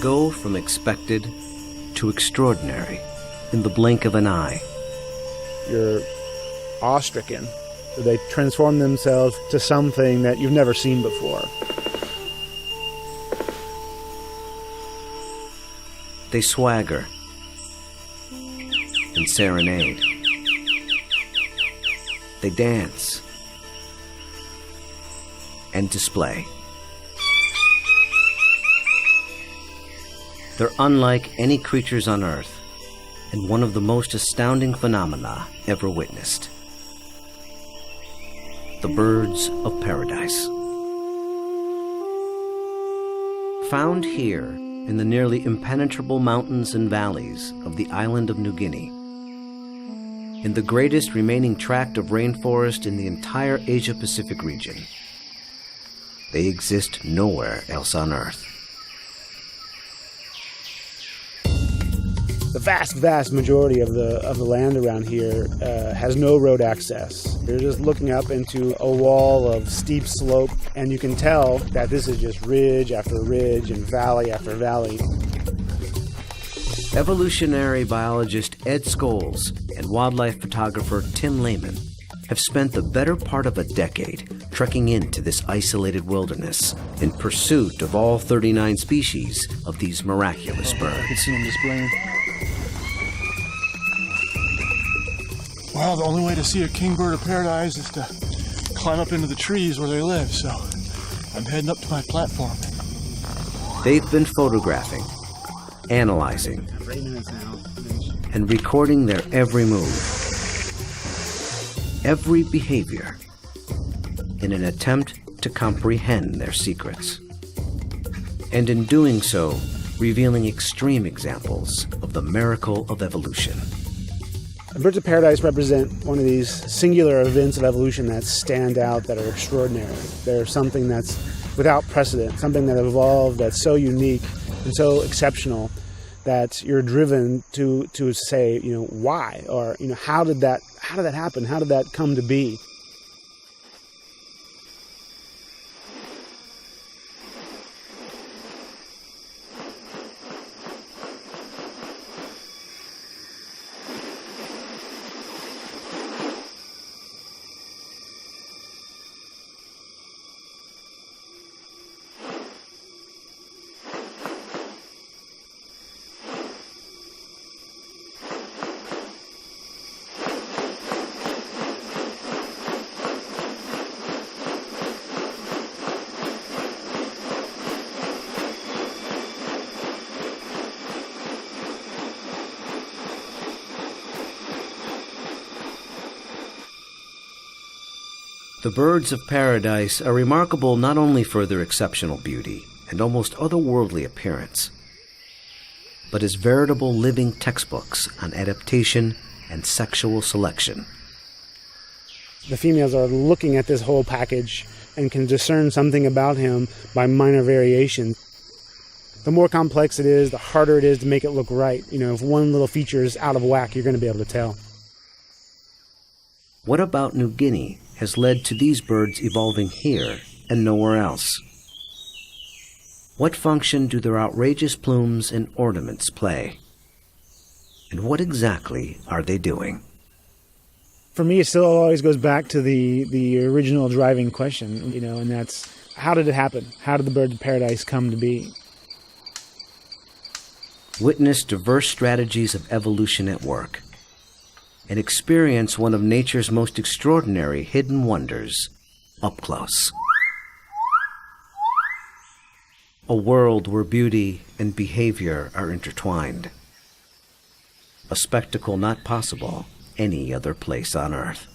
go from expected to extraordinary in the blink of an eye. You're awestricken. They transform themselves to something that you've never seen before. They swagger and serenade. They dance and display. They're unlike any creatures on Earth, and one of the most astounding phenomena ever witnessed. The birds of paradise. Found here in the nearly impenetrable mountains and valleys of the island of New Guinea, in the greatest remaining tract of rainforest in the entire Asia-Pacific region, they exist nowhere else on Earth. The vast majority of the land around here has no road access. You're just looking up into a wall of steep slope, and you can tell that this is just ridge after ridge and valley after valley. Evolutionary biologist Ed Scholes and wildlife photographer Tim Lehman have spent the better part of a decade trekking into this isolated wilderness in pursuit of all 39 species of these miraculous birds. I can see them displaying. Well, the only way to see a kingbird of paradise is to climb up into the trees where they live, so I'm heading up to my platform. They've been photographing, analyzing, and recording their every move, every behavior, in an attempt to comprehend their secrets. And in doing so, revealing extreme examples of the miracle of evolution. Birds of paradise represent one of these singular events of evolution that stand out, that are extraordinary. They're something that's without precedent, something that evolved that's so unique and so exceptional that you're driven to say, why? Or, how did that happen? How did that come to be? The birds of paradise are remarkable not only for their exceptional beauty and almost otherworldly appearance, but as veritable living textbooks on adaptation and sexual selection. The females are looking at this whole package and can discern something about him by minor variation. The more complex it is, the harder it is to make it look right. If one little feature is out of whack, you're going to be able to tell. What about New Guinea has led to these birds evolving here and nowhere else? What function do their outrageous plumes and ornaments play? And what exactly are they doing? For me, it still always goes back to the original driving question, and that's, how did it happen? How did the birds of paradise come to be? Witness diverse strategies of evolution at work, and experience one of nature's most extraordinary hidden wonders up close. A world where beauty and behavior are intertwined. A spectacle not possible any other place on Earth.